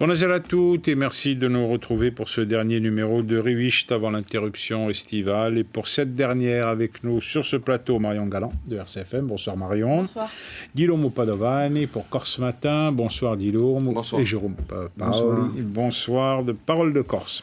Bonjour à toutes et merci de nous retrouver pour ce dernier numéro de Rivicht avant l'interruption estivale. Et pour cette dernière, avec nous sur ce plateau, Marion Galland de RCFM. Bonsoir Marion. Bonsoir. Guillaume Padovani pour Corse Matin. Bonsoir Guillaume. Bonsoir. Et Jérôme Paoli. Bonsoir de Parole de Corse.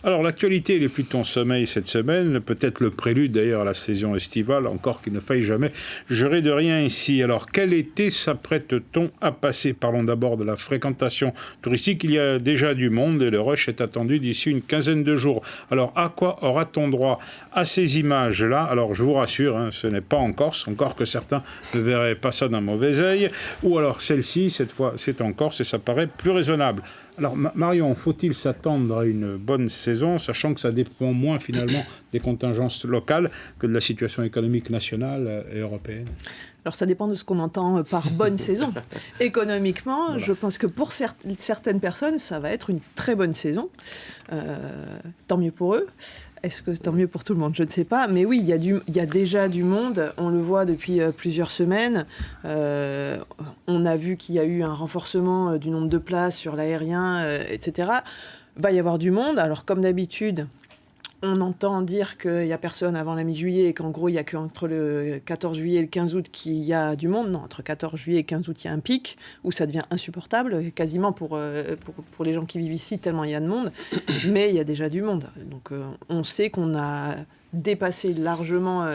Alors l'actualité, elle est plutôt en sommeil cette semaine, peut-être le prélude d'ailleurs à la saison estivale, encore qu'il ne faille jamais jurer de rien ici. Alors quel été s'apprête-t-on à passer? Parlons d'abord de la fréquentation touristique. Il y a déjà du monde et le rush est attendu d'ici une quinzaine de jours. Alors à quoi aura-t-on droit à ces images-là? Alors je vous rassure, ce n'est pas en Corse, encore que certains ne verraient pas ça d'un mauvais œil, ou alors celle-ci, cette fois c'est en Corse et ça paraît plus raisonnable. Alors Marion, faut-il s'attendre à une bonne saison, sachant que ça dépend moins finalement des contingences locales que de la situation économique nationale et européenne? Alors ça dépend de ce qu'on entend par bonne saison. Économiquement, voilà. Je pense que pour certaines personnes, ça va être une très bonne saison. Tant mieux pour eux. Est-ce que tant mieux pour tout le monde? Je ne sais pas. Mais oui, il y a déjà du monde. On le voit depuis plusieurs semaines. On a vu qu'il y a eu un renforcement du nombre de places sur l'aérien, etc. Va y avoir du monde. Alors, comme d'habitude, on entend dire qu'il n'y a personne avant la mi-juillet et qu'en gros, il n'y a qu'entre le 14 juillet et le 15 août qu'il y a du monde. Non, entre 14 juillet et 15 août, il y a un pic où ça devient insupportable, quasiment pour les gens qui vivent ici, tellement il y a de monde. Mais il y a déjà du monde. Donc, on sait qu'on a dépassé largement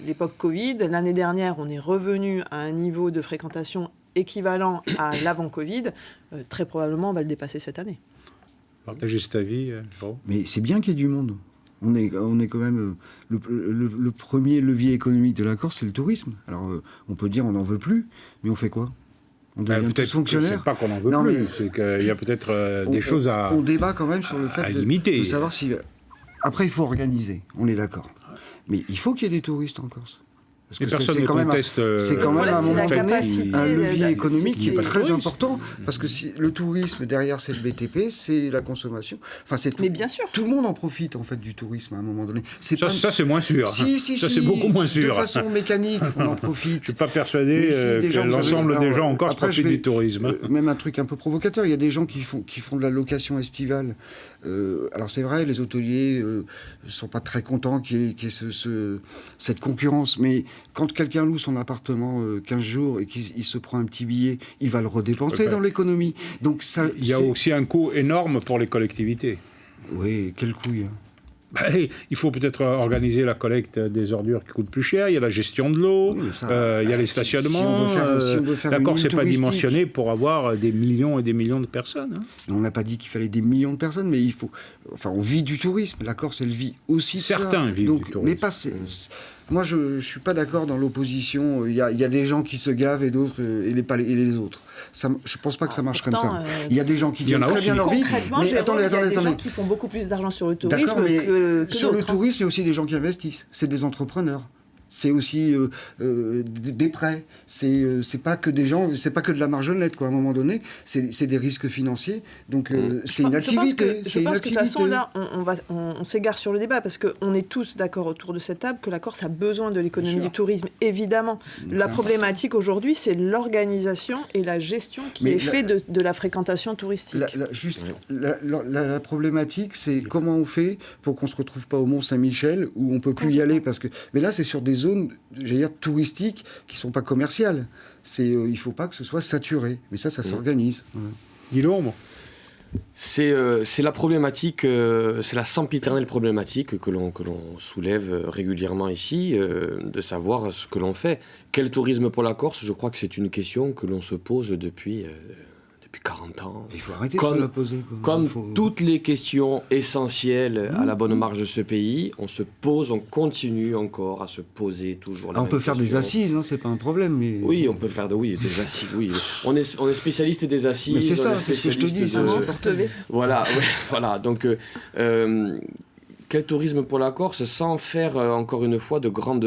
l'époque Covid. L'année dernière, on est revenu à un niveau de fréquentation équivalent à l'avant-Covid. Très probablement, on va le dépasser cette année. Partagez cet avis, Jean. Mais c'est bien qu'il y ait du monde. On est quand même le premier levier économique de la Corse, c'est le tourisme. Alors on peut dire on n'en veut plus, mais on fait quoi? On devient tous fonctionnaires. C'est pas qu'on n'en veut plus, c'est qu'il y a peut-être des choses à on débat quand même sur le fait de savoir si. Après, il faut organiser, on est d'accord. Mais il faut qu'il y ait des touristes en Corse. Parce que c'est quand même à un moment donné un levier économique qui est très important, parce que si le tourisme derrière c'est le BTP, c'est la consommation. Enfin, c'est tout. Mais bien sûr. Tout le monde en profite en fait du tourisme à un moment donné. Ça c'est moins sûr. Si, c'est beaucoup moins sûr. De façon mécanique, on en profite. Je suis pas persuadé que l'ensemble des gens en Corse profitent du tourisme. Même un truc un peu provocateur. Il y a des gens qui font de la location estivale. Alors c'est vrai, les hôteliers sont pas très contents qu'il y ait cette concurrence, mais quand quelqu'un loue son appartement 15 jours et qu'il se prend un petit billet, il va le redépenser dans l'économie. Donc ça, il y a aussi un coût énorme pour les collectivités. Oui, quel coût il y a? Il faut peut-être organiser la collecte des ordures qui coûtent plus cher, il y a la gestion de l'eau, il y a les stationnements. Si on veut faire la Corse n'est pas touristique, dimensionnée pour avoir des millions et des millions de personnes. On n'a pas dit qu'il fallait des millions de personnes, mais il faut. Enfin, on vit du tourisme. La Corse, elle vit aussi. Certains vivent du tourisme. Mais pas. Moi, je ne suis pas d'accord dans l'opposition. Il y a des gens qui se gavent et d'autres et les autres. Je ne pense pas que ça marche comme ça. Il y a des gens qui vivent très bien leur vie. Concrètement, il y a des gens qui font beaucoup plus d'argent sur le tourisme que sur le tourisme, il y a aussi des gens qui investissent. C'est des entrepreneurs. C'est aussi des prêts. C'est pas que des gens, c'est pas que de la margonnette quoi. À un moment donné, c'est des risques financiers. Donc c'est une activité. Je pense que de toute façon là, on s'égare sur le débat parce qu'on est tous d'accord autour de cette table que la Corse a besoin de l'économie du tourisme. Évidemment, la problématique aujourd'hui, c'est l'organisation et la gestion qui est faite de la fréquentation touristique. La problématique, c'est comment on fait pour qu'on se retrouve pas au Mont-Saint-Michel où on peut plus y aller parce que. Mais là, c'est sur des zones, j'allais dire, touristiques qui ne sont pas commerciales. Il ne faut pas que ce soit saturé. Mais ça s'organise. Guillaume, c'est la problématique, c'est la sempiternelle problématique que l'on soulève régulièrement ici, de savoir ce que l'on fait. Quel tourisme pour la Corse? Je crois que c'est une question que l'on se pose depuis 40 ans. Il faut arrêter de se la poser. Toutes les questions essentielles à la bonne marche de ce pays, on continue encore à se poser toujours la même question. On peut faire des assises, c'est pas un problème. Mais... Oui, on peut faire des assises. Oui. On est spécialiste des assises. Mais c'est ça, c'est ce que je te dis. Voilà. Donc, quel tourisme pour la Corse, sans faire encore une fois de grandes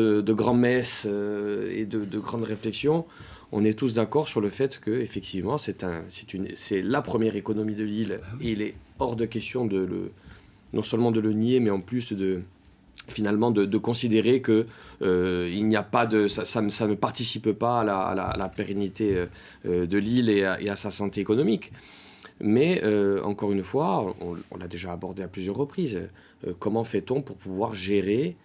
messes et de grandes réflexions. On est tous d'accord sur le fait que effectivement c'est la première économie de l'île et il est hors de question non seulement de le nier mais en plus de considérer que il n'y a pas ça ne participe pas à la pérennité de l'île et à sa santé économique. Mais encore une fois, on l'a déjà abordé à plusieurs reprises, comment fait-on pour pouvoir gérer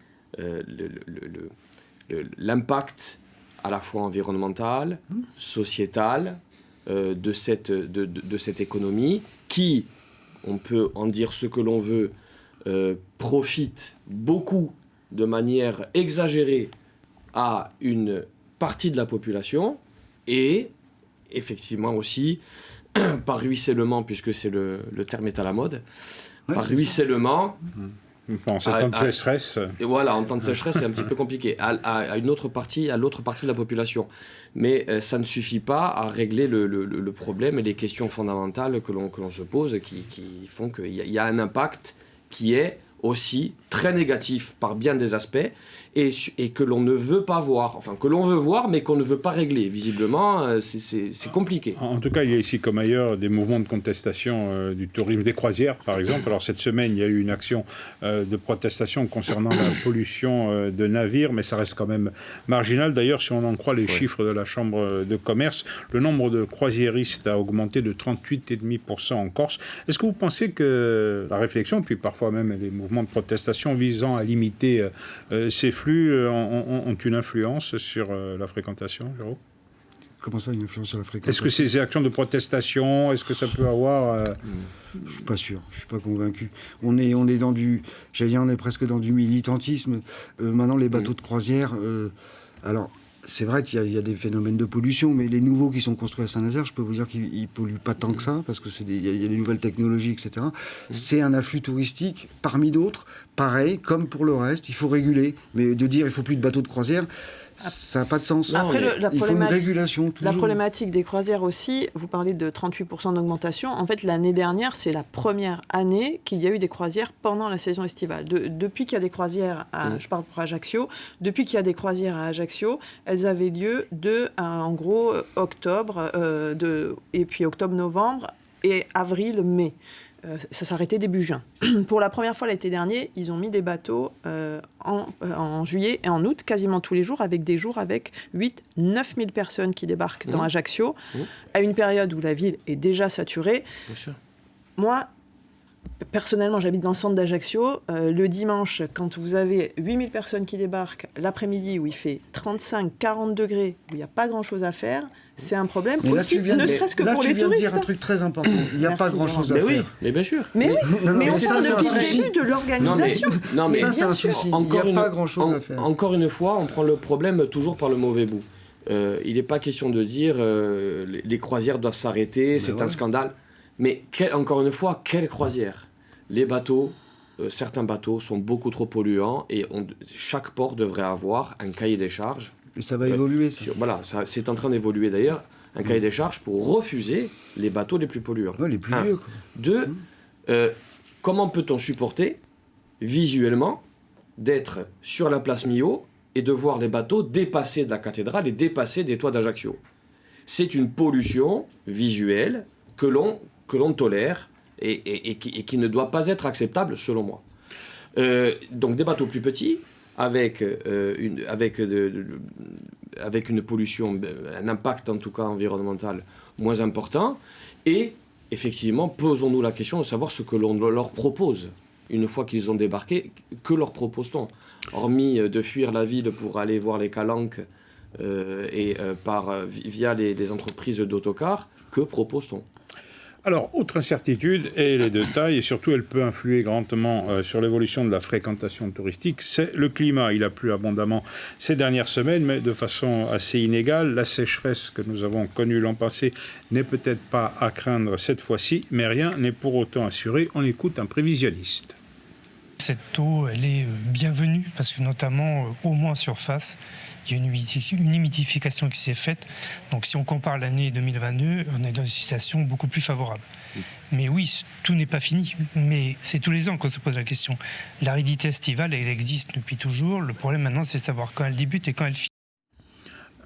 l'impact à la fois environnemental, sociétal de cette économie qui, on peut en dire ce que l'on veut, profite beaucoup de manière exagérée à une partie de la population et effectivement aussi par ruissellement, puisque le terme est à la mode, par ruissellement. En temps de sécheresse. Et voilà, en temps de sécheresse, c'est un petit peu compliqué. À l'autre partie de la population. Mais ça ne suffit pas à régler le problème et les questions fondamentales que l'on se pose qui font qu'il y a un impact qui est aussi très négatif par bien des aspects et que l'on ne veut pas voir, enfin que l'on veut voir mais qu'on ne veut pas régler. Visiblement, c'est compliqué. En tout cas, il y a ici comme ailleurs des mouvements de contestation du tourisme des croisières, par exemple. Alors cette semaine, il y a eu une action de protestation concernant la pollution de navires, mais ça reste quand même marginal. D'ailleurs, si on en croit les chiffres de la Chambre de commerce, le nombre de croisiéristes a augmenté de 38,5% en Corse. Est-ce que vous pensez que la réflexion, puis parfois même les mouvements de protestation visant à limiter ces flux ont une influence sur la fréquentation, Jérôme ? Comment ça, une influence sur la fréquentation ? Est-ce que ces actions de protestation, est-ce que ça peut avoir... Je suis pas sûr, je suis pas convaincu. On est dans on est presque dans du militantisme. Maintenant, les bateaux de croisière, alors c'est vrai qu'il y a des phénomènes de pollution, mais les nouveaux qui sont construits à Saint-Nazaire, je peux vous dire qu'ils ne polluent pas tant que ça, parce que il y a des nouvelles technologies, etc. C'est un afflux touristique parmi d'autres, pareil, comme pour le reste, il faut réguler. Mais de dire il faut plus de bateaux de croisière, ça n'a pas de sens. Après, il faut une régulation toujours. La problématique des croisières aussi, vous parlez de 38% d'augmentation. En fait, l'année dernière, c'est la première année qu'il y a eu des croisières pendant la saison estivale. Depuis qu'il y a des croisières, je parle pour Ajaccio, depuis qu'il y a des croisières à Ajaccio, elles avaient lieu en gros, octobre, et puis octobre-novembre, et avril-mai. Ça s'arrêtait début juin. Pour la première fois l'été dernier, ils ont mis des bateaux en juillet et en août, quasiment tous les jours, avec des jours avec 8-9 000 personnes qui débarquent dans Ajaccio, à une période où la ville est déjà saturée. Bien sûr. Moi, personnellement, j'habite dans le centre d'Ajaccio. Le dimanche, quand vous avez 8 000 personnes qui débarquent, l'après-midi où il fait 35-40 degrés, où il n'y a pas grand-chose à faire, c'est un problème aussi, ne serait-ce que pour les touristes. Là, tu viens de dire un truc très important. Il n'y a pas grand-chose à faire. Oui, mais bien sûr. Mais on parle depuis le début de l'organisation. Non, mais ça, c'est un souci. Il n'y a pas grand-chose à faire. Encore une fois, on prend le problème toujours par le mauvais bout. Il n'est pas question de dire les croisières doivent s'arrêter, c'est un scandale. Mais encore une fois, quelle croisière ? Les bateaux, certains bateaux sont beaucoup trop polluants et chaque port devrait avoir un cahier des charges. Mais ça va évoluer, ça. Voilà, c'est en train d'évoluer d'ailleurs, un cahier des charges pour refuser les bateaux les plus polluants. Ouais, les plus vieux, quoi. 2, comment peut-on supporter visuellement d'être sur la place Millau et de voir les bateaux dépasser de la cathédrale et dépasser des toits d'Ajaccio ? C'est une pollution visuelle que l'on tolère et qui ne doit pas être acceptable selon moi. Donc des bateaux plus petits, avec une pollution, un impact en tout cas environnemental moins important, et effectivement posons-nous la question de savoir ce que l'on leur propose. Une fois qu'ils ont débarqué, que leur propose-t-on ? Hormis de fuir la ville pour aller voir les calanques via les entreprises d'autocars, que propose-t-on ? Alors, autre incertitude, et les détails, et surtout elle peut influer grandement sur l'évolution de la fréquentation touristique, c'est le climat. Il a plu abondamment ces dernières semaines, mais de façon assez inégale. La sécheresse que nous avons connue l'an passé n'est peut-être pas à craindre cette fois-ci, mais rien n'est pour autant assuré. On écoute un prévisionniste. Cette eau, elle est bienvenue, parce que notamment, au moins en surface, il y a une humidification qui s'est faite. Donc si on compare l'année 2022, on est dans une situation beaucoup plus favorable. Mais oui, tout n'est pas fini. Mais c'est tous les ans qu'on se pose la question. L'aridité estivale, elle existe depuis toujours. Le problème maintenant, c'est de savoir quand elle débute et quand elle finit.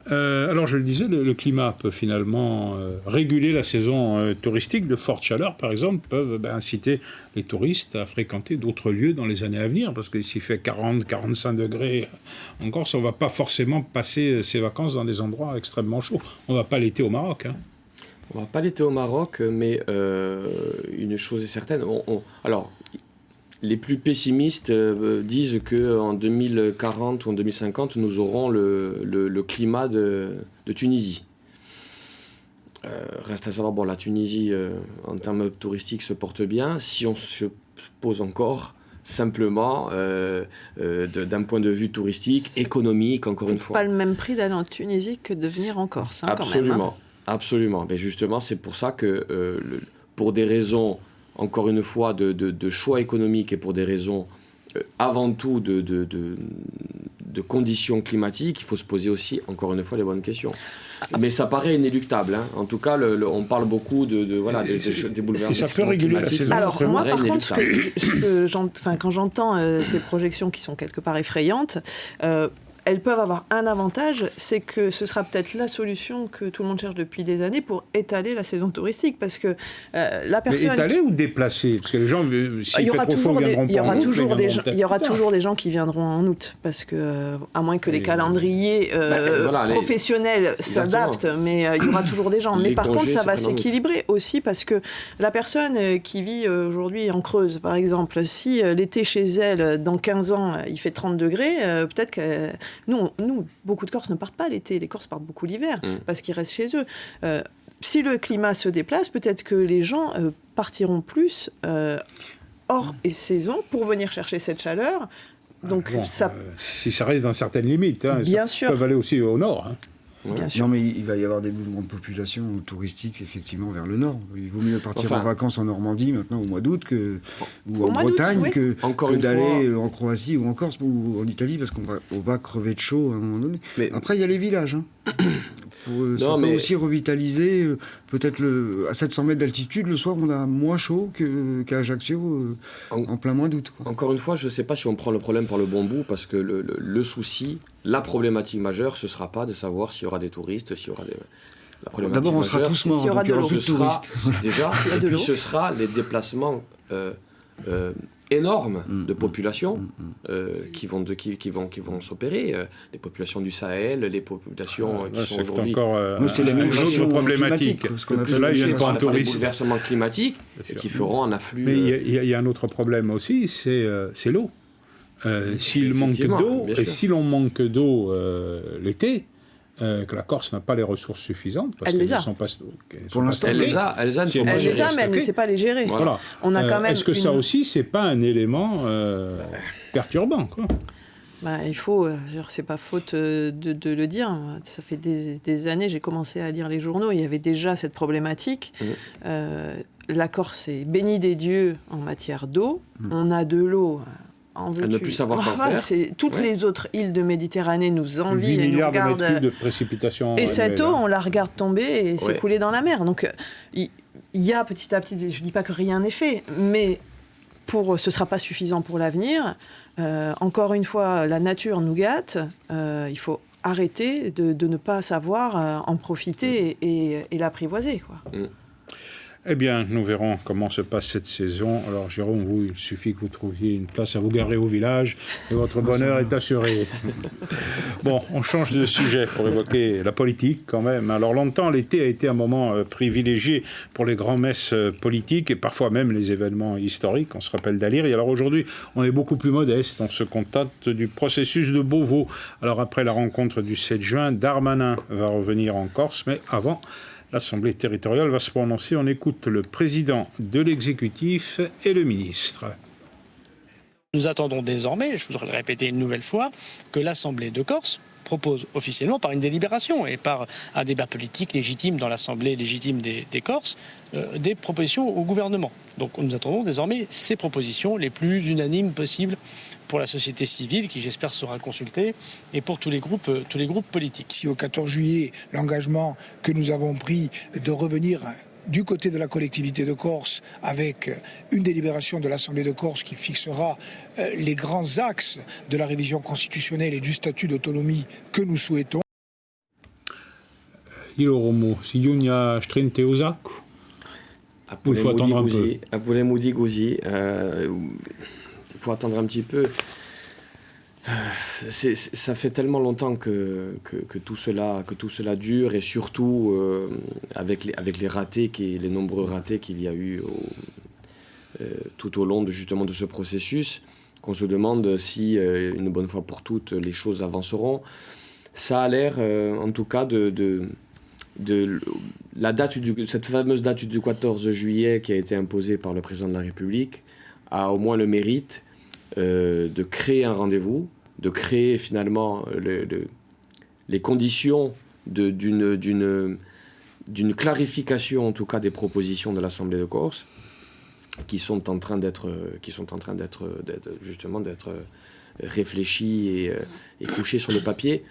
Alors je le disais, le climat peut finalement réguler la saison touristique. De fortes chaleurs, par exemple, peuvent inciter les touristes à fréquenter d'autres lieux dans les années à venir, parce que s'il fait 40-45 degrés en Corse, on ne va pas forcément passer ses vacances dans des endroits extrêmement chauds. On ne va pas l'été au Maroc. On va pas l'été au Maroc, mais une chose est certaine. Alors, les plus pessimistes disent qu'en 2040 ou en 2050, nous aurons le climat de Tunisie. Reste à savoir, la Tunisie, en termes touristiques, se porte bien. Si on se pose encore simplement d'un point de vue touristique, économique, encore une fois. Pas le même prix d'aller en Tunisie que de venir en Corse, hein, absolument, quand même. Absolument. Mais justement, c'est pour ça que, pour des raisons, encore une fois, de choix économiques et pour des raisons, avant tout, de conditions climatiques, il faut se poser aussi, encore une fois, les bonnes questions. Mais ça paraît inéluctable. Hein. En tout cas, on parle beaucoup des bouleversements ça peut réguler la saison. Alors, moi, par contre, quand j'entends ces projections qui sont quelque part effrayantes, elles peuvent avoir un avantage, c'est que ce sera peut-être la solution que tout le monde cherche depuis des années pour étaler la saison touristique, parce que la personne... Mais étaler ou déplacer ? Parce que les gens, s'il fait trop chaud, viendront pas en août. Il y aura toujours des gens qui viendront en août, parce que, à moins que les calendriers professionnels s'adaptent, mais il y aura toujours des gens. Mais par contre, ça va s'équilibrer aussi, parce que la personne qui vit aujourd'hui en Creuse, par exemple, si l'été chez elle, dans 15 ans, il fait 30 degrés, peut-être que... Nous, beaucoup de Corses ne partent pas l'été. Les Corses partent beaucoup l'hiver parce qu'ils restent chez eux. Si le climat se déplace, peut-être que les gens partiront plus hors saison pour venir chercher cette chaleur. Donc, si ça reste dans certaines limites, bien ça sûr. peut aller aussi au nord. Hein. Bien sûr. Non, mais il va y avoir des mouvements de population touristique effectivement vers le nord. Il vaut miut partir en vacances en Normandie maintenant au mois d'août ou en Bretagne que d'aller en Croatie ou en Corse ou en Italie parce qu'on va crever de chaud à un moment donné. Mais après, il y a les villages. Hein. Ça peut aussi revitaliser. Peut-être à 700 mètres d'altitude, le soir, on a moins chaud qu'à Ajaccio en plein mois d'août. Encore une fois, je ne sais pas si on prend le problème par le bon bout parce que le souci, la problématique majeure, ce ne sera pas de savoir s'il y aura des touristes, s'il y aura des... D'abord, on sera tous morts, donc il y aura plus de touristes. Déjà, et puis ce sera les déplacements énormes de populations qui vont s'opérer. Les populations du Sahel, les populations qui sont aujourd'hui... C'est la même chose problématique. Parce qu'on là, il y a les bouleversements climatiques qui feront un afflux... Mais il y a un autre problème aussi, c'est l'eau. S'il manque d'eau, et si l'on manque d'eau l'été, que la Corse n'a pas les ressources suffisantes parce qu'elles ne sont pas stockées. Pour l'instant, elle les a, mais elle ne sait pas les gérer. Voilà. On a quand même est-ce que ça aussi, c'est pas un élément perturbant, quoi ? Il faut, c'est pas faute de le dire. Ça fait des années, j'ai commencé à lire les journaux, il y avait déjà cette problématique. La Corse est bénie des dieux en matière d'eau. On a de l'eau. À ne plus savoir quoi faire. Toutes les autres îles de Méditerranée nous envient 8 et nous regardent. 8 milliards de mètres cubes de précipitation. Et cette eau, on la regarde tomber et s'écouler dans la mer. Donc, il y a petit à petit, je ne dis pas que rien n'est fait, mais ce ne sera pas suffisant pour l'avenir. Encore une fois, la nature nous gâte. Il faut arrêter de ne pas savoir en profiter et l'apprivoiser, quoi. Eh bien, nous verrons comment se passe cette saison. Alors, Jérôme, il suffit que vous trouviez une place à vous garer au village et votre bonheur est assuré. Bon, on change de sujet pour évoquer la politique quand même. Alors, longtemps, l'été a été un moment privilégié pour les grands-messes politiques et parfois même les événements historiques. On se rappelle d'Aliri. Alors, aujourd'hui, on est beaucoup plus modeste. On se contente du processus de Beauvau. Alors, après la rencontre du 7 juin, Darmanin va revenir en Corse, mais avant... L'Assemblée territoriale va se prononcer. On écoute le président de l'exécutif et le ministre. Nous attendons désormais, je voudrais le répéter une nouvelle fois, que l'Assemblée de Corse propose officiellement par une délibération et par un débat politique légitime dans l'Assemblée légitime des Corses, des propositions au gouvernement. Donc nous attendons désormais ces propositions les plus unanimes possibles pour la société civile, qui j'espère sera consultée, et pour tous les groupes politiques. Si au 14 juillet, l'engagement que nous avons pris de revenir du côté de la collectivité de Corse avec une délibération de l'Assemblée de Corse qui fixera les grands axes de la révision constitutionnelle et du statut d'autonomie que nous souhaitons. Il faut attendre un peu. Il faut attendre un petit peu. Ça fait tellement longtemps que tout cela dure, et surtout avec les ratés, les nombreux ratés qu'il y a eu tout au long de ce processus, qu'on se demande si une bonne fois pour toutes les choses avanceront. Ça a l'air en tout cas de cette fameuse date du 14 juillet qui a été imposée par le président de la République a au moins le mérite de créer un rendez-vous, de créer finalement les conditions d'une clarification en tout cas des propositions de l'Assemblée de Corse qui sont en train d'être réfléchies et couchées sur le papier.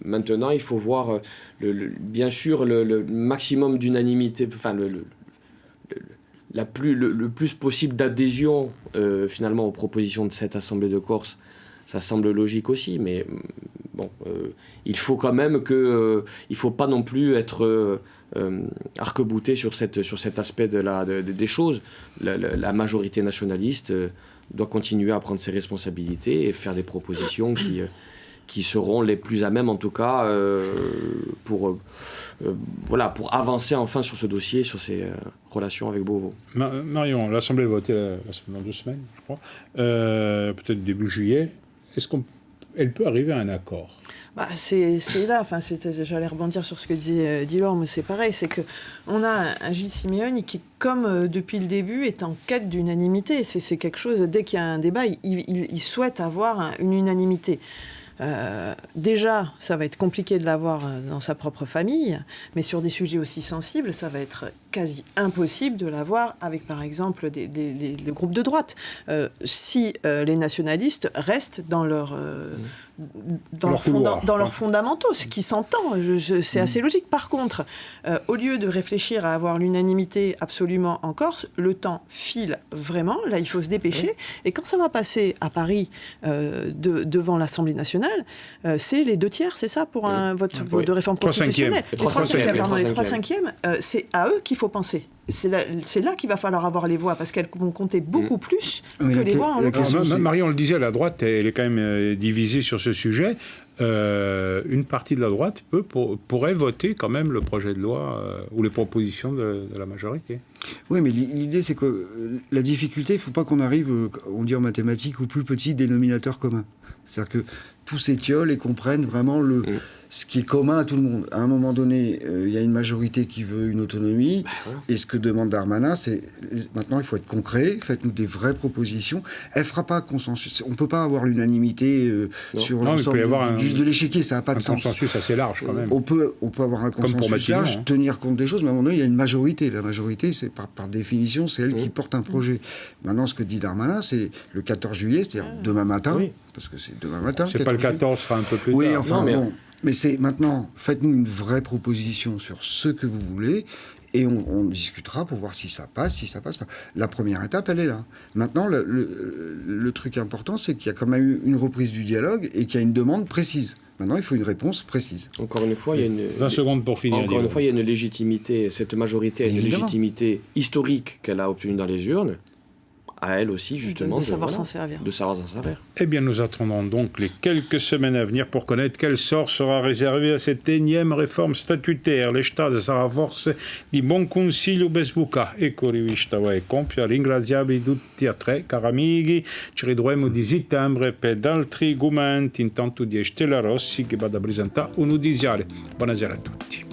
Maintenant, il faut voir bien sûr le maximum d'unanimité, enfin le plus possible d'adhésion finalement aux propositions de cette Assemblée de Corse. Ça semble logique aussi, mais bon, il faut quand même il faut pas non plus être arc-bouté sur cet aspect des choses. La majorité nationaliste doit continuer à prendre ses responsabilités et faire des propositions qui seront les plus à même, en tout cas, pour avancer enfin sur ce dossier, sur ces relations avec Beauvau. Marion, l'Assemblée va voter dans 2 semaines, je crois, peut-être début juillet. Est-ce qu'elle peut arriver à un accord ? C'est là, j'allais rebondir sur ce que disait Delorme, mais c'est pareil, c'est qu'on a un Gilles Simeoni qui, comme depuis le début, est en quête d'unanimité. C'est quelque chose, dès qu'il y a un débat, il souhaite avoir une unanimité. Déjà, ça va être compliqué de l'avoir dans sa propre famille, mais sur des sujets aussi sensibles, ça va être quasi impossible de l'avoir avec, par exemple, le groupe de droite. Si les nationalistes restent dans leurs fondamentaux, ce qui s'entend, c'est assez logique. Par contre, au lieu de réfléchir à avoir l'unanimité absolument en Corse, le temps file vraiment, là il faut se dépêcher, et quand ça va passer à Paris devant l'Assemblée nationale, c'est les 2/3, c'est ça, pour un vote de réforme constitutionnelle. Les 3/5, c'est à eux qu'il faut penser. C'est là qu'il va falloir avoir les voix, parce qu'elles vont compter beaucoup plus que les voix en l'occurrence. Marion le disait, la droite, elle est quand même divisée sur ce sujet. Une partie de la droite pourrait voter quand même le projet de loi ou les propositions de la majorité. Oui, mais l'idée, c'est que la difficulté, il ne faut pas qu'on arrive, on dit en mathématiques, au plus petit dénominateur commun. C'est-à-dire que tous s'étiolent et comprennent vraiment ce qui est commun à tout le monde. À un moment donné, il y a une majorité qui veut une autonomie, et ce que demande Darmanin, c'est maintenant il faut être concret, faites-nous des vraies propositions. Elle ne fera pas consensus. On ne peut pas avoir l'unanimité sur l'ensemble de l'échiquier, ça n'a pas de sens. Un consensus assez large quand même. On peut avoir un consensus large, tenir compte des choses, mais à un moment donné, il y a une majorité. La majorité, c'est par définition, c'est elle qui porte un projet. Maintenant, ce que dit Darmanin, c'est le 14 juillet, c'est-à-dire demain matin, parce que c'est demain matin. C'est pas le 14, sera un peu plus tard. Oui, enfin, bon. Mais c'est maintenant, faites-nous une vraie proposition sur ce que vous voulez, et on discutera pour voir si ça passe pas. La première étape, elle est là. Maintenant, le truc important, c'est qu'il y a quand même eu une reprise du dialogue et qu'il y a une demande précise. Maintenant, il faut une réponse précise. Encore une fois, il y a une... 20 secondes pour finir. Encore une fois, il y a une légitimité, cette majorité a une légitimité historique qu'elle a obtenue dans les urnes. À elle aussi, justement, de savoir s'en servir. Eh bien, nous attendons donc les quelques semaines à venir pour connaître quel sort sera réservé à cette énième réforme statutaire. L'État sarà forse di buon consiglio besbuca. Ecco rivista e compia. Ringraziabili tutti a tre, cari amici. Ci ritroviamo di settembre per altri argomenti. Intanto di Stella Rossi che va a presentare un udiziale. Buonasera a tutti.